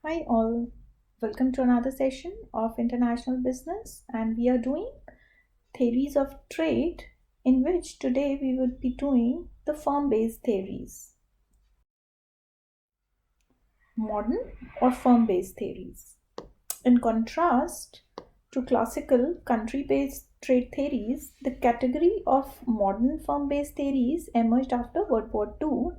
Hi all, welcome to another session of international business, and we are doing theories of trade, in which today we would be doing the firm-based theories. Modern or firm-based theories. In contrast to classical country-based trade theories, the category of modern firm-based theories emerged after World War II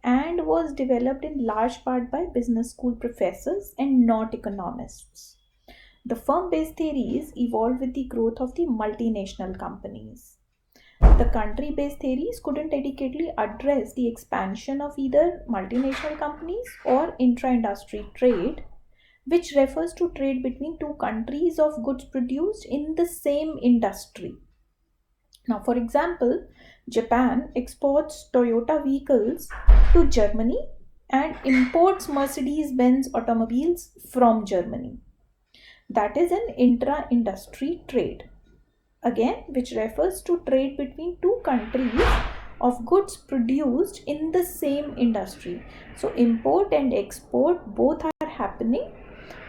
and was developed in large part by business school professors and not economists. The firm-based theories evolved with the growth of the multinational companies. The country-based theories couldn't adequately address the expansion of either multinational companies or intra-industry trade, which refers to trade between two countries of goods produced in the same industry. Now, for example, Japan exports Toyota vehicles to Germany and imports Mercedes Benz automobiles from Germany. That is an intra industry trade, again, which refers to trade between two countries of goods produced in the same industry. So, import and export both are happening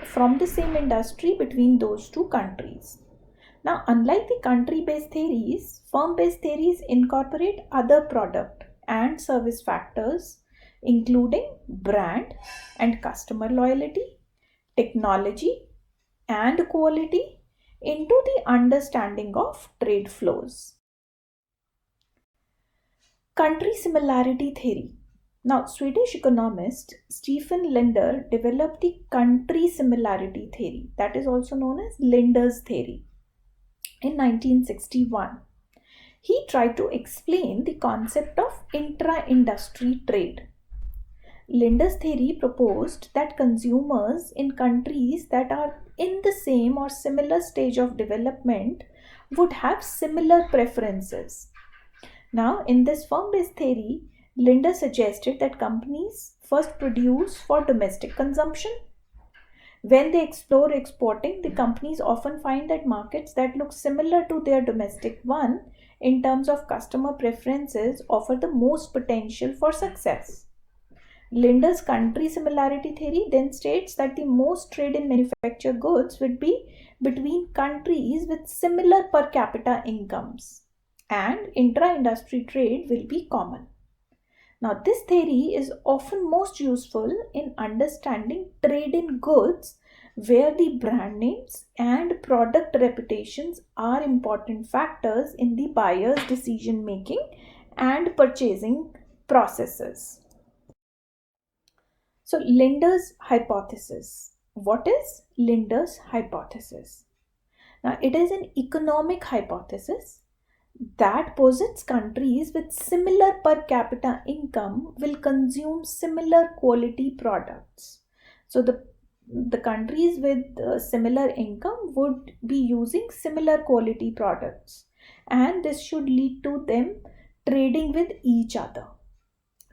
from the same industry between those two countries. Now, unlike the country-based theories, firm-based theories incorporate other product and service factors, including brand and customer loyalty, technology, and quality into the understanding of trade flows. Country similarity theory. Now, Swedish economist Stephen Linder developed the country similarity theory, that is also known as Linders theory, in 1961. He tried to explain the concept of intra-industry trade. Linder's theory proposed that consumers in countries that are in the same or similar stage of development would have similar preferences. Now, in this firm-based theory, Linder suggested that companies first produce for domestic consumption. When they explore exporting, the companies often find that markets that look similar to their domestic one in terms of customer preferences offer the most potential for success. Linder's country similarity theory then states that the most trade in manufactured goods would be between countries with similar per capita incomes, and intra-industry trade will be common. Now, this theory is often most useful in understanding trade in goods where the brand names and product reputations are important factors in the buyer's decision making and purchasing processes. So, Linder's hypothesis. What is Linder's hypothesis? Now, it is an economic hypothesis that posits countries with similar per capita income will consume similar quality products. So, the countries with similar income would be using similar quality products, and this should lead to them trading with each other.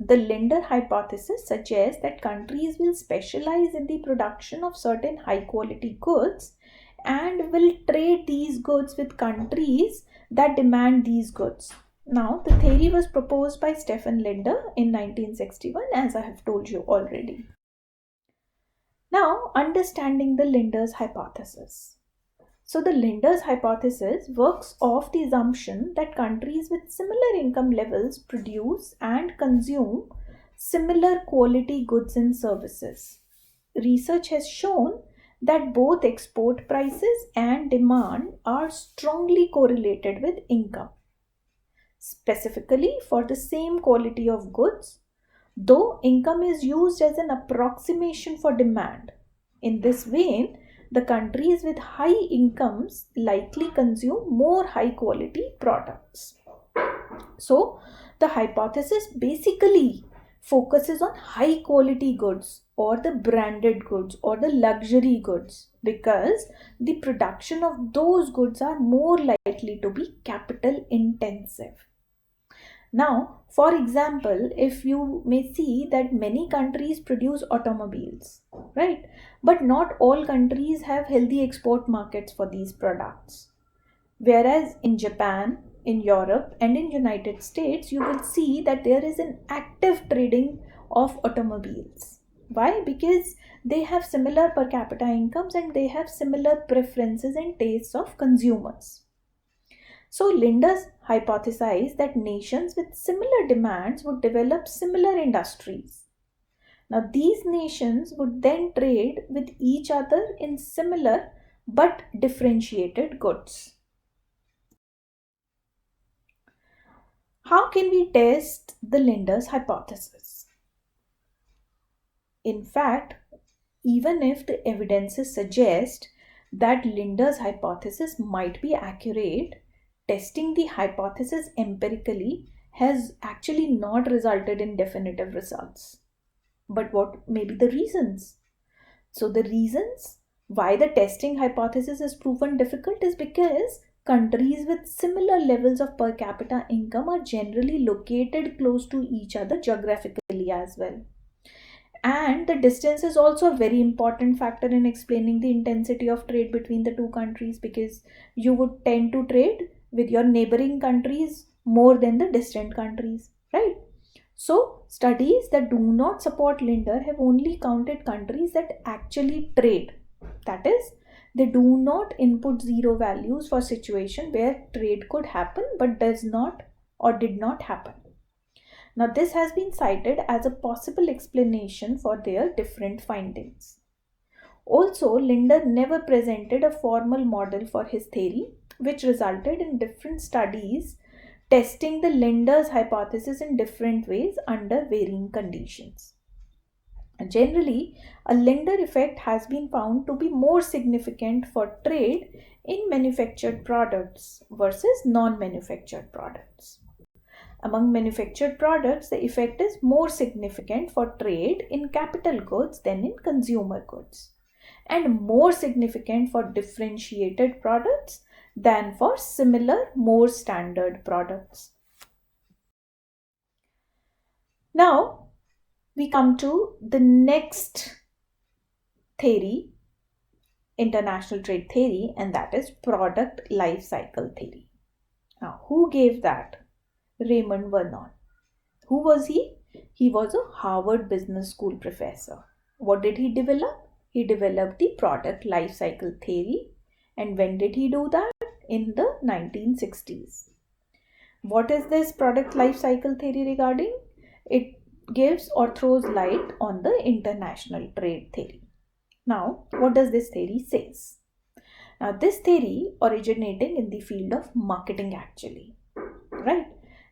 The Linder hypothesis suggests that countries will specialize in the production of certain high quality goods and will trade these goods with countries that demand these goods. Now, the theory was proposed by Stephen Linder in 1961, as I have told you already. Now, understanding the Linder's hypothesis. So, the Linder's hypothesis works off the assumption that countries with similar income levels produce and consume similar quality goods and services. Research has shown that both export prices and demand are strongly correlated with income. Specifically, for the same quality of goods, though income is used as an approximation for demand. In this vein, the countries with high incomes likely consume more high quality products. So, the hypothesis basically focuses on high quality goods or the branded goods or the luxury goods, because the production of those goods are more likely to be capital intensive. Now, for example, if you may see that many countries produce automobiles, right? But not all countries have healthy export markets for these products. Whereas in Japan, in Europe, and in United States, you will see that there is an active trading of automobiles. Why? Because they have similar per capita incomes and they have similar preferences and tastes of consumers. So Linders hypothesized that nations with similar demands would develop similar industries. Now, these nations would then trade with each other in similar but differentiated goods. How can we test the Linders hypothesis? In fact, even if the evidences suggest that Linders hypothesis might be accurate, testing the hypothesis empirically has actually not resulted in definitive results. But what may be the reasons? So, the reasons why the testing hypothesis is proven difficult is because countries with similar levels of per capita income are generally located close to each other geographically as well. And the distance is also a very important factor in explaining the intensity of trade between the two countries, because you would tend to trade with your neighboring countries more than the distant countries, right? So, studies that do not support Linder have only counted countries that actually trade. That is, they do not input zero values for situation where trade could happen but does not or did not happen. Now, this has been cited as a possible explanation for their different findings. Also, Linder never presented a formal model for his theory, which resulted in different studies testing the Linder's hypothesis in different ways under varying conditions. Generally, a Linder effect has been found to be more significant for trade in manufactured products versus non manufactured products. Among manufactured products, the effect is more significant for trade in capital goods than in consumer goods, and more significant for differentiated products than for similar, more standard products. Now, we come to the next theory, international trade theory, and that is product life cycle theory. Now, who gave that? Raymond Vernon. Who was he? He was a Harvard Business School professor. What did he develop? He developed the product life cycle theory. And when did he do that? In the 1960s. What is this product life cycle theory regarding? It gives or throws light on the international trade theory. Now, what does this theory says? Now, this theory originating in the field of marketing actually, right?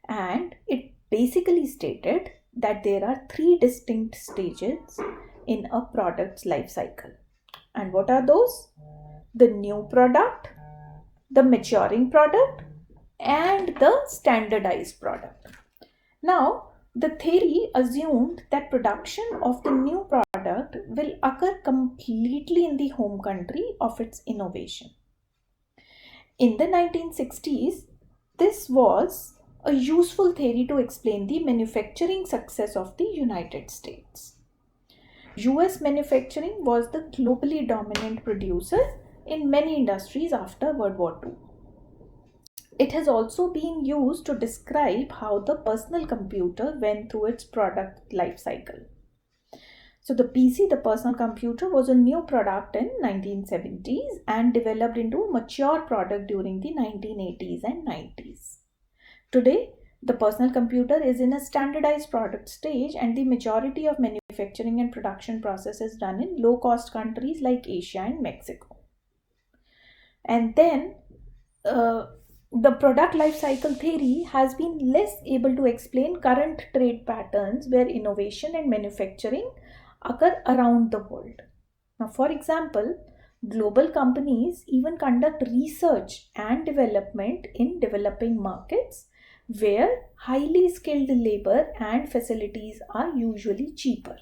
And it basically stated that there are three distinct stages in a product's life cycle. And what are those? The new product, the maturing product, and the standardized product. Now, the theory assumed that production of the new product will occur completely in the home country of its innovation. In the 1960s, this was a useful theory to explain the manufacturing success of the United States. US manufacturing was the globally dominant producer in many industries after World War II. It has also been used to describe how the personal computer went through its product life cycle. So the PC, the personal computer, was a new product in 1970s and developed into a mature product during the 1980s and 90s. Today, the personal computer is in a standardized product stage, and the majority of manufacturing and production process is done in low-cost countries like Asia and Mexico. And then the product life cycle theory has been less able to explain current trade patterns where innovation and manufacturing occur around the world. Now, for example, global companies even conduct research and development in developing markets where highly skilled labor and facilities are usually cheaper.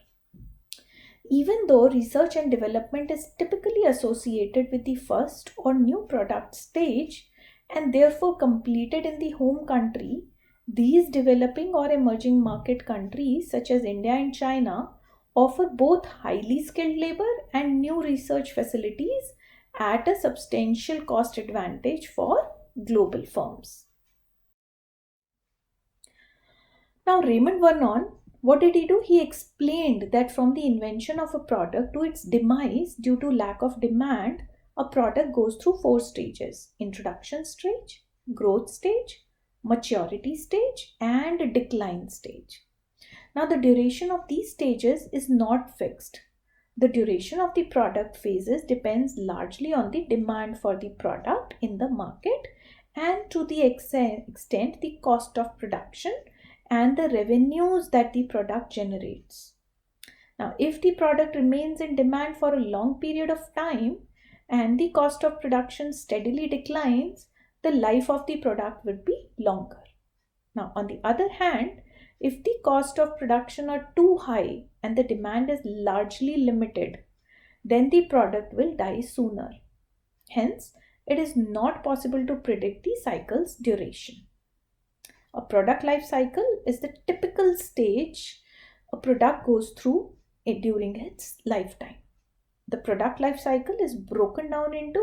Even though research and development is typically associated with the first or new product stage and therefore completed in the home country, these developing or emerging market countries such as India and China offer both highly skilled labor and new research facilities at a substantial cost advantage for global firms. Now, Raymond Vernon What did he do? He explained that from the invention of a product to its demise due to lack of demand, a product goes through 4 stages: introduction stage, growth stage, maturity stage, and decline stage. Now, the duration of these stages is not fixed. The duration of the product phases depends largely on the demand for the product in the market and to the extent the cost of production and the revenues that the product generates. Now, if the product remains in demand for a long period of time and the cost of production steadily declines, the life of the product would be longer. Now, on the other hand, if the cost of production are too high and the demand is largely limited, then the product will die sooner. Hence, it is not possible to predict the cycle's duration. A product life cycle is the typical stage a product goes through during its lifetime. The product life cycle is broken down into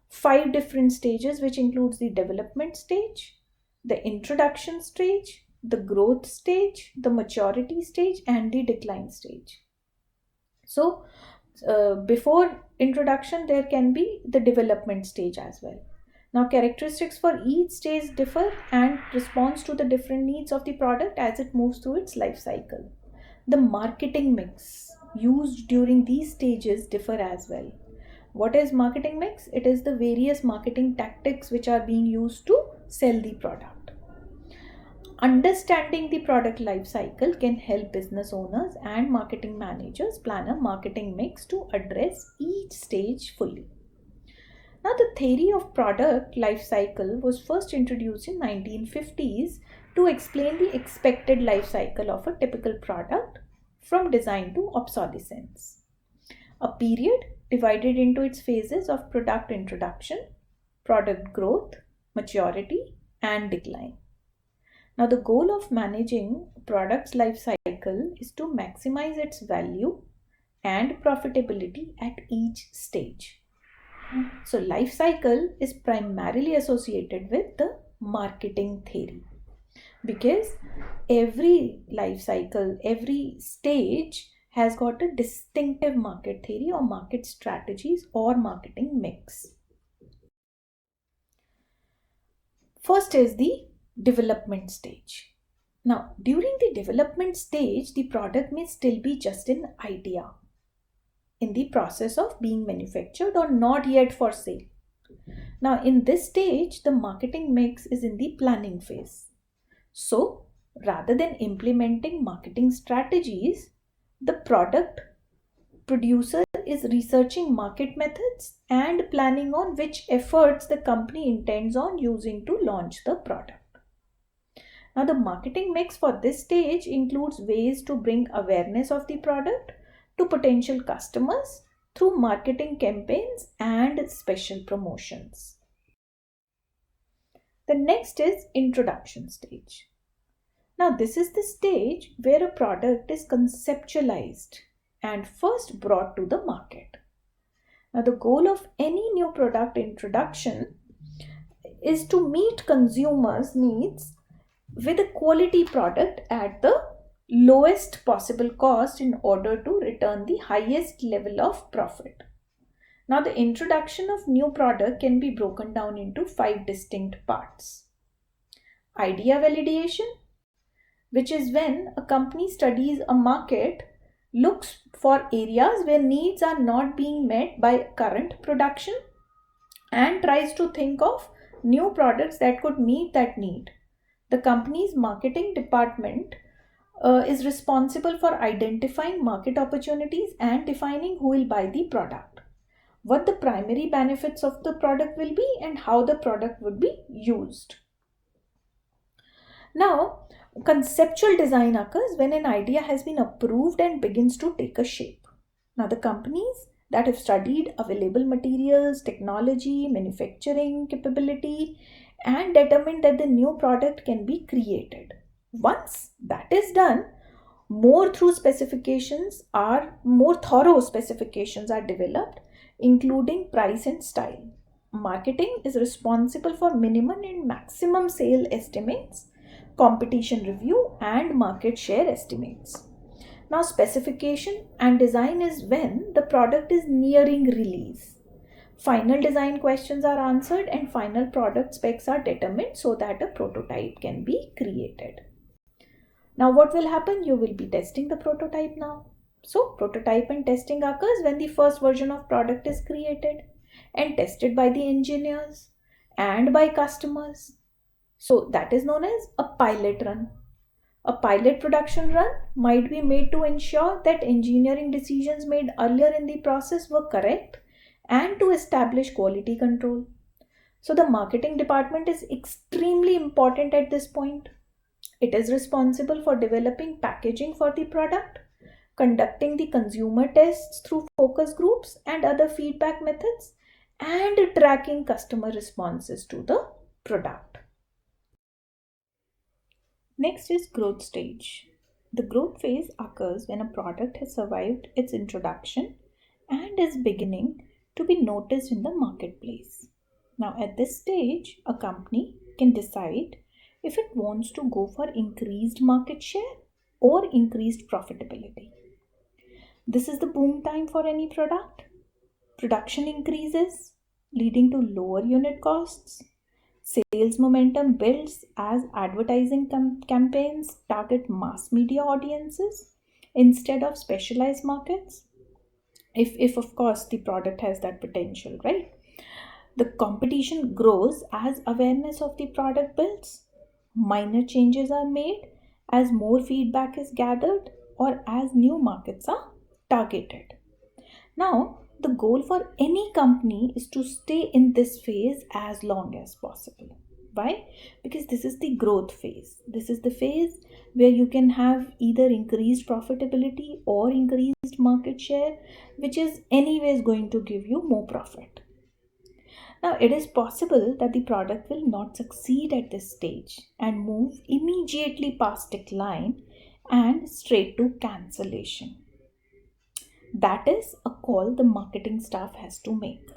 5 different stages, which includes the development stage, the introduction stage, the growth stage, the maturity stage, and the decline stage. So, before introduction, there can be the development stage as well. Now, characteristics for each stage differ and responds to the different needs of the product as it moves through its life cycle. The marketing mix used during these stages differ as well. What is marketing mix? It is the various marketing tactics which are being used to sell the product. Understanding the product life cycle can help business owners and marketing managers plan a marketing mix to address each stage fully. Now, the theory of product life cycle was first introduced in 1950s to explain the expected life cycle of a typical product from design to obsolescence. A period divided into its phases of product introduction, product growth, maturity, and decline. Now, the goal of managing a product's life cycle is to maximize its value and profitability at each stage. So, life cycle is primarily associated with the marketing theory because every life cycle, every stage has got a distinctive market theory or market strategies or marketing mix. First is the development stage. Now, during the development stage, the product may still be just an idea in the process of being manufactured or not yet for sale. Now, in this stage, the marketing mix is in the planning phase. So, rather than implementing marketing strategies, the product producer is researching market methods and planning on which efforts the company intends on using to launch the product. Now, the marketing mix for this stage includes ways to bring awareness of the product to potential customers through marketing campaigns and special promotions. The next is introduction stage. Now, this is the stage where a product is conceptualized and first brought to the market. Now, the goal of any new product introduction is to meet consumers' needs with a quality product at the lowest possible cost in order to return the highest level of profit. Now, the introduction of new product can be broken down into 5 distinct parts. Idea validation, which is when a company studies a market, looks for areas where needs are not being met by current production and tries to think of new products that could meet that need. The company's marketing department is responsible for identifying market opportunities and defining who will buy the product, what the primary benefits of the product will be, and how the product would be used. Now, conceptual design occurs when an idea has been approved and begins to take a shape. Now, the companies that have studied available materials, technology, manufacturing capability, and determined that the new product can be created. Once that is done, more thorough specifications are developed, including price and style. Marketing is responsible for minimum and maximum sale estimates, competition review, and market share estimates. Now, specification and design is when the product is nearing release. Final design questions are answered and final product specs are determined so that a prototype can be created. Now, what will happen? You will be testing the prototype now. So, prototype and testing occurs when the first version of product is created and tested by the engineers and by customers. So, that is known as a pilot run. A pilot production run might be made to ensure that engineering decisions made earlier in the process were correct and to establish quality control. So, the marketing department is extremely important at this point. It is responsible for developing packaging for the product, conducting the consumer tests through focus groups and other feedback methods, and tracking customer responses to the product. Next is growth stage. The growth phase occurs when a product has survived its introduction and is beginning to be noticed in the marketplace. Now, at this stage, a company can decide if it wants to go for increased market share or increased profitability. This is the boom time for any product. Production increases, leading to lower unit costs. Sales momentum builds as advertising campaigns target mass media audiences instead of specialized markets. If of course the product has that potential, right? The competition grows as awareness of the product builds. Minor changes are made as more feedback is gathered or as new markets are targeted. Now, the goal for any company is to stay in this phase as long as possible. Why? Because this is the growth phase. This is the phase where you can have either increased profitability or increased market share, which is anyways going to give you more profit. Now, it is possible that the product will not succeed at this stage and move immediately past decline and straight to cancellation. That is a call the marketing staff has to make.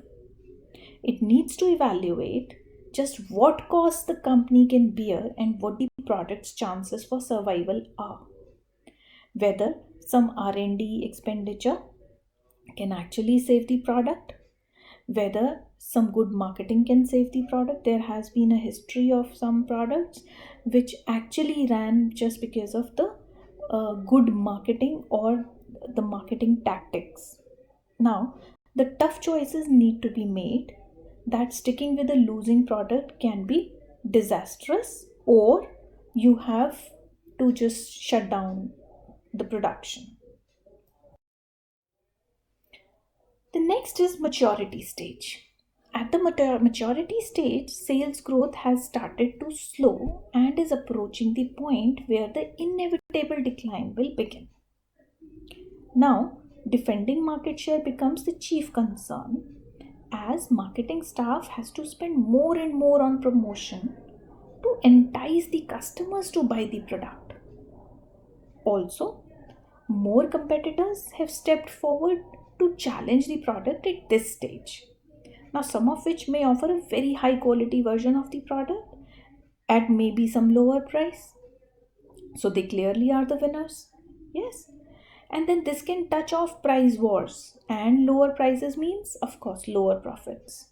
It needs to evaluate just what costs the company can bear and what the product's chances for survival are. Whether some R&D expenditure can actually save the product, whether some good marketing can save the product. There has been a history of some products which actually ran just because of the good marketing or the marketing tactics. Now, the tough choices need to be made that sticking with a losing product can be disastrous, or you have to just shut down the production. The next is maturity stage. At the maturity stage, sales growth has started to slow and is approaching the point where the inevitable decline will begin. Now, defending market share becomes the chief concern as marketing staff has to spend more and more on promotion to entice the customers to buy the product. Also, more competitors have stepped forward to challenge the product at this stage. Now, some of which may offer a very high quality version of the product at maybe some lower price. So, they clearly are the winners. Yes. And then this can touch off price wars, and lower prices means, of course, lower profits,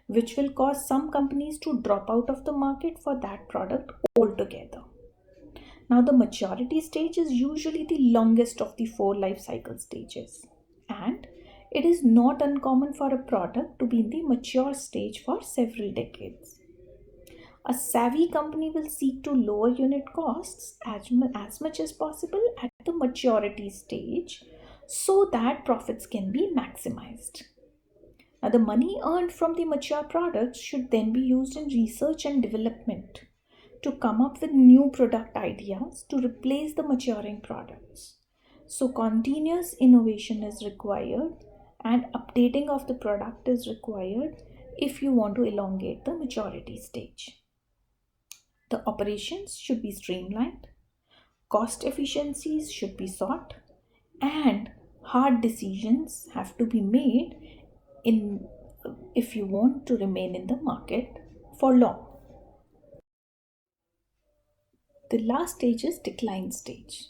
which will cause some companies to drop out of the market for that product altogether. Now, the maturity stage is usually the longest of the four life cycle stages, and it is not uncommon for a product to be in the mature stage for several decades. A savvy company will seek to lower unit costs as much as possible at the maturity stage so that profits can be maximized. Now, the money earned from the mature products should then be used in research and development to come up with new product ideas to replace the maturing products. So, continuous innovation is required and updating of the product is required if you want to elongate the maturity stage. The operations should be streamlined, cost efficiencies should be sought, and hard decisions have to be made in if you want to remain in the market for long. The last stage is decline stage.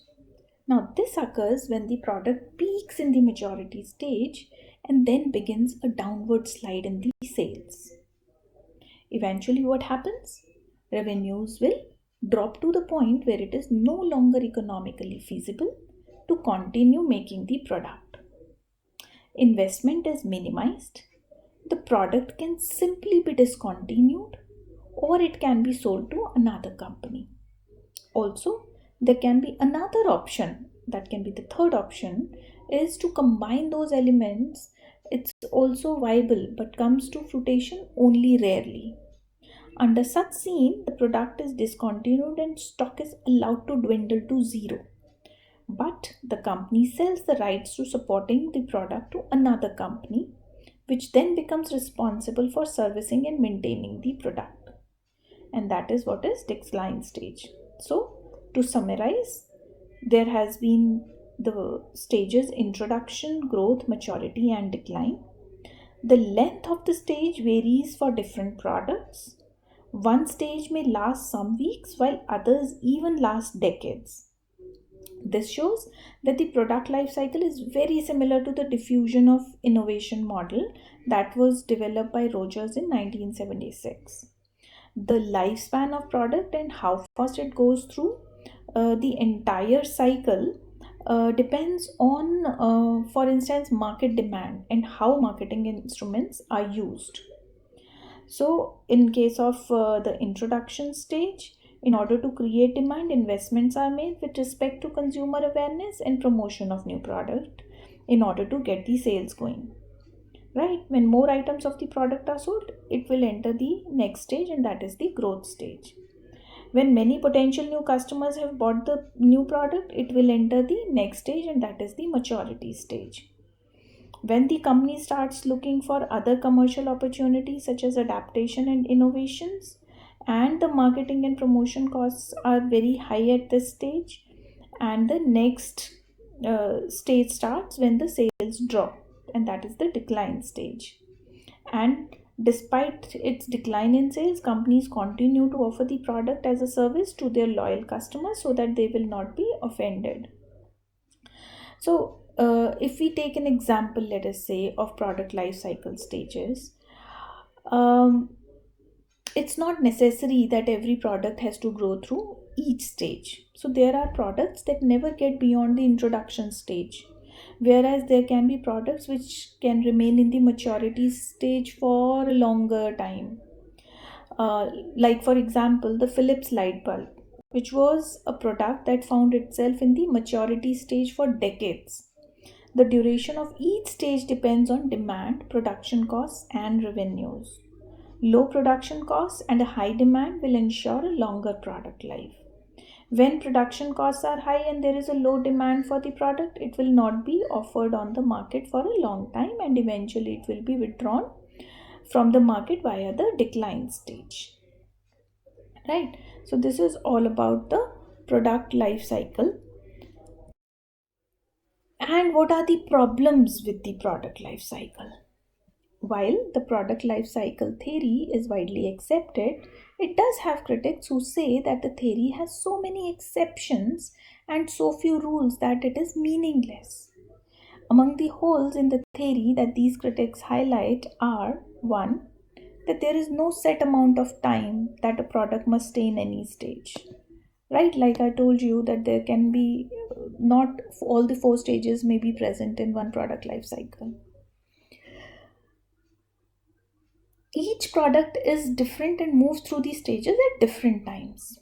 Now, this occurs when the product peaks in the maturity stage and then begins a downward slide in the sales. Eventually, what happens? Revenues will drop to the point where it is no longer economically feasible to continue making the product. Investment is minimized. The product can simply be discontinued or it can be sold to another company. Also, there can be another option, that can be the third option, is to combine those elements. It's also viable but comes to fruition only rarely. Under such scene, the product is discontinued and stock is allowed to dwindle to zero. But the company sells the rights to supporting the product to another company, which then becomes responsible for servicing and maintaining the product. And that is what is decline stage. So, to summarize, there has been the stages: introduction, growth, maturity, and decline. The length of the stage varies for different products. One stage may last some weeks, while others even last decades. This shows that the product life cycle is very similar to the diffusion of innovation model that was developed by Rogers in 1976. The lifespan of product and how fast it goes through the entire cycle depends on, for instance, market demand and how marketing instruments are used. So, in case of the introduction stage, in order to create demand, investments are made with respect to consumer awareness and promotion of new product in order to get the sales going. Right? When more items of the product are sold, it will enter the next stage, and that is the growth stage. When many potential new customers have bought the new product, it will enter the next stage, and that is the maturity stage. When the company starts looking for other commercial opportunities such as adaptation and innovations, and the marketing and promotion costs are very high at this stage, and the next stage starts when the sales drop, and that is the decline stage. And despite its decline in sales, companies continue to offer the product as a service to their loyal customers so that they will not be offended. So, if we take an example, let us say, of product life cycle stages, um, it's not necessary that every product has to grow through each stage. So, there are products that never get beyond the introduction stage, whereas there can be products which can remain in the maturity stage for a longer time. Uh, like, for example, the Philips light bulb, which was a product that found itself in the maturity stage for decades. The duration of each stage depends on demand, production costs, and revenues. Low production costs and a high demand will ensure a longer product life. When production costs are high and there is a low demand for the product, it will not be offered on the market for a long time, and eventually it will be withdrawn from the market via the decline stage. Right? So, this is all about the product life cycle. And what are the problems with the product life cycle? While the product life cycle theory is widely accepted, it does have critics who say that the theory has so many exceptions and so few rules that it is meaningless. Among the holes in the theory that these critics highlight are: 1. That there is no set amount of time that a product must stay in any stage. Right, like I told you, that there can be not all the four stages may be present in one product life cycle. Each product is different and moves through these stages at different times.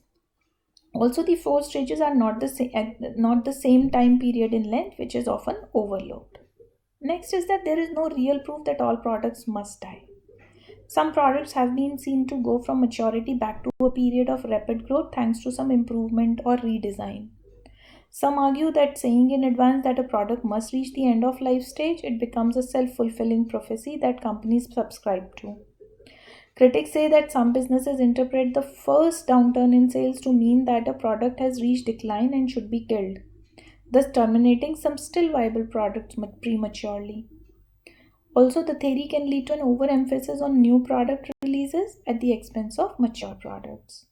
Also, the four stages are not the same time period in length, which is often overlooked. Next is that there is no real proof that all products must die. Some products have been seen to go from maturity back to a period of rapid growth thanks to some improvement or redesign. Some argue that saying in advance that a product must reach the end of life stage, it becomes a self-fulfilling prophecy that companies subscribe to. Critics say that some businesses interpret the first downturn in sales to mean that a product has reached decline and should be killed, thus terminating some still viable products prematurely. Also, the theory can lead to an overemphasis on new product releases at the expense of mature products.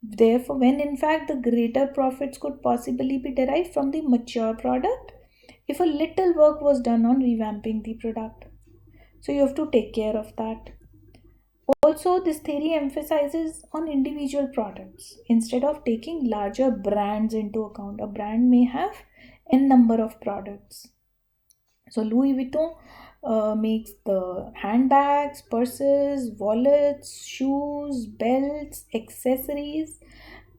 Therefore, when in fact the greater profits could possibly be derived from the mature product if a little work was done on revamping the product. So you have to take care of that. Also, this theory emphasizes on individual products instead of taking larger brands into account. A brand may have n number of products. So Louis Vuitton makes the handbags, purses, wallets, shoes, belts, accessories,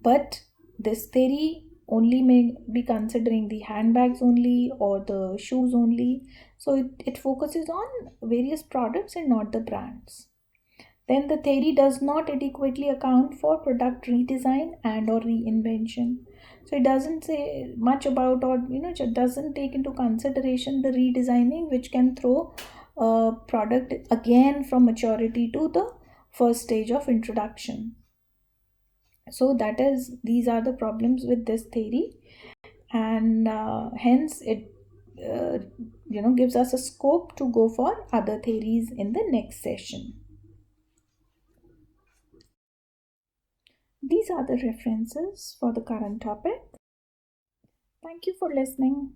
but this theory only may be considering the handbags only or the shoes only. So it focuses on various products and not the brands. Then the theory does not adequately account for product redesign and or reinvention. So it doesn't say much about, or it doesn't take into consideration the redesigning, which can throw a product again from maturity to the first stage of introduction. So these are the problems with this theory, and hence it uh, gives us a scope to go for other theories in the next session. These are the references for the current topic. Thank you for listening.